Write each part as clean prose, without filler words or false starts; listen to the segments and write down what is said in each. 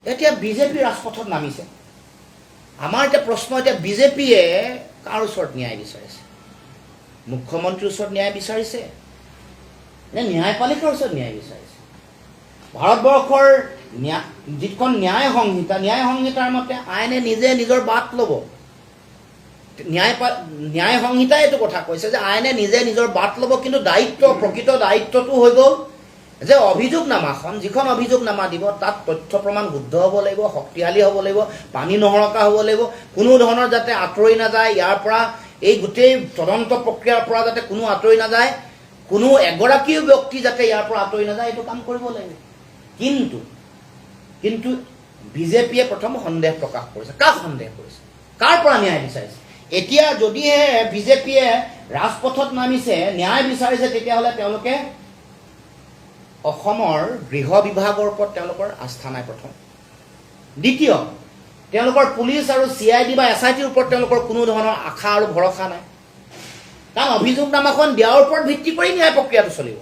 এতিয়া বিজেপি ৰাজপথত নামিছে। আমাৰ এতিয়া প্ৰশ্ন, এতিয়া বিজেপিয়ে কাৰ ওচৰত ন্যায় বিচাৰিছে? মুখ্যমন্ত্ৰীৰ ওচৰত ন্যায় বিচাৰিছে নে ন্যায়পালিকাৰ ওচৰত ন্যায় বিচাৰিছে? ভাৰতবৰ্ষৰ যিখন ন্যায় সংহিতাৰ মতে আইনে নিজে নিজৰ বাট ল'ব। ন্যায় সংহিতাই এইটো কথা কৈছে যে আইনে নিজে নিজৰ বাট ল'ব, কিন্তু প্ৰকৃত দায়িত্বটো হৈ গ'ল যে অভিযোগনামাখন, যিখন অভিযোগনামা দিব তাত তথ্য প্ৰমাণ শুদ্ধ হ'ব লাগিব, শক্তিশালী হ'ব লাগিব, পানী নহৰকা হ'ব লাগিব, কোনো ধৰণৰ যাতে আঁতৰি নাযায়, ইয়াৰ পৰা এই গোটেই তদন্ত প্ৰক্ৰিয়াৰ পৰা যাতে কোনো আঁতৰি নাযায়, কোনো এগৰাকীও ব্যক্তি যাতে ইয়াৰ পৰা আঁতৰি নাযায়, এইটো কাম কৰিব লাগিব। কিন্তু বিজেপিয়ে প্ৰথম সন্দেহ প্ৰকাশ কৰিছে। কাক সন্দেহ কৰিছে? কাৰ পৰা ন্যায় বিচাৰিছে? এতিয়া যদিহে বিজেপিয়ে ৰাজপথত নামিছে, ন্যায় বিচাৰিছে, তেতিয়াহ'লে তেওঁলোকে অসমৰ গৃহ বিভাগৰ ওপৰত তেওঁলোকৰ আস্থা নাই প্ৰথম। দ্বিতীয়, তেওঁলোকৰ পুলিচ আৰু CID বা SITৰ ওপৰত তেওঁলোকৰ কোনো ধৰণৰ আশা আৰু ভৰসা নাই। কাৰণ অভিযোগনামাখন দিয়াৰ ওপৰত ভিত্তি কৰি ন্যায় প্ৰক্ৰিয়াটো চলিব।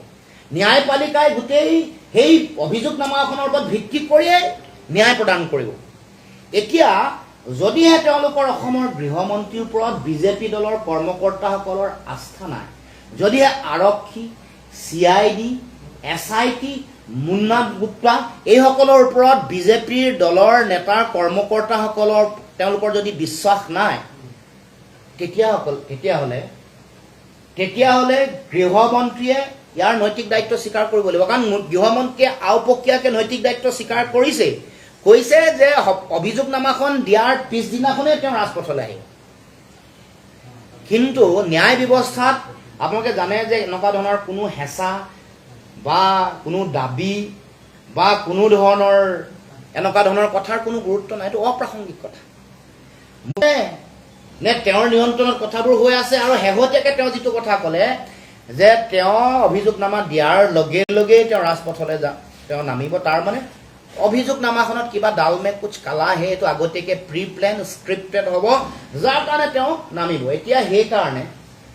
ন্যায়পালিকাই গোটেই সেই অভিযোগনামাখনৰ ওপৰত ভিত্তি কৰিয়ে ন্যায় প্ৰদান কৰিব। এতিয়া যদিহে তেওঁলোকৰ অসমৰ গৃহমন্ত্ৰীৰ ওপৰত বিজেপি দলৰ কৰ্মকৰ্তাসকলৰ আস্থা নাই, যদিহে আৰক্ষী, CID, SIT, মুন্না গুপ্তা এইসকলৰ ওপৰত বিজেপিৰ দলৰ নেতাৰ কৰ্মকৰ্তাসকলৰ তেওঁলোকৰ যদি বিশ্বাস নাই, তেতিয়াহ'লে গৃহমন্ত্ৰীয়ে ইয়াৰ নৈতিক দায়িত্ব স্বীকাৰ কৰিব লাগিব। কাৰণ গৃহমন্ত্ৰীয়ে আওপকীয়াকৈ নৈতিক দায়িত্ব স্বীকাৰ কৈছে যে অভিযোগনামাখন দিয়াৰ পিছদিনাখনেই তেওঁ ৰাজপথলৈ আহিব। কিন্তু ন্যায় ব্যৱস্থাত আপোনালোকে জানে যে এনেকুৱা ধৰণৰ কোনো হেঁচা বা কোনো দাবী বা কোনো ধৰণৰ এনেকুৱা ধৰণৰ কথাৰ কোনো গুৰুত্ব নাই। এইটো অপ্ৰাসংগিক কথা। নে তেওঁৰ নিয়ন্ত্ৰণত কথাবোৰ হৈ আছে? আৰু শেহতীয়াকৈ তেওঁ যিটো কথা ক'লে যে তেওঁ অভিযোগনামা দিয়াৰ লগে লগেই তেওঁ ৰাজপথলৈ তেওঁ নামিব, তাৰ মানে অভিযোগনামাখনত কিবা ডাল মে কুছ কালা হে, এইটো আগতীয়াকৈ প্ৰি প্লেন স্ক্ৰিপ্টেড হ'ব, যাৰ কাৰণে তেওঁ নামিব। এতিয়া সেইকাৰণে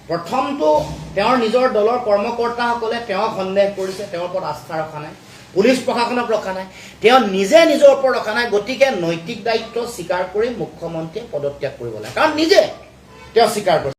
প্ৰথমটো তেওঁৰ নিজৰ দলৰ কৰ্মকৰ্তাসকলে তেওঁক সন্দেহ কৰিছে, তেওঁৰ ওপৰত আস্থা ৰখা নাই, পুলিচ প্ৰশাসনক ৰখা নাই, তেওঁ নিজে নিজৰ ওপৰত ৰখা নাই। গতিকে নৈতিক দায়িত্ব স্বীকাৰ কৰি মুখ্যমন্ত্ৰীয়ে পদত্যাগ কৰিব লাগে, কাৰণ নিজে তেওঁ স্বীকাৰ কৰিছে।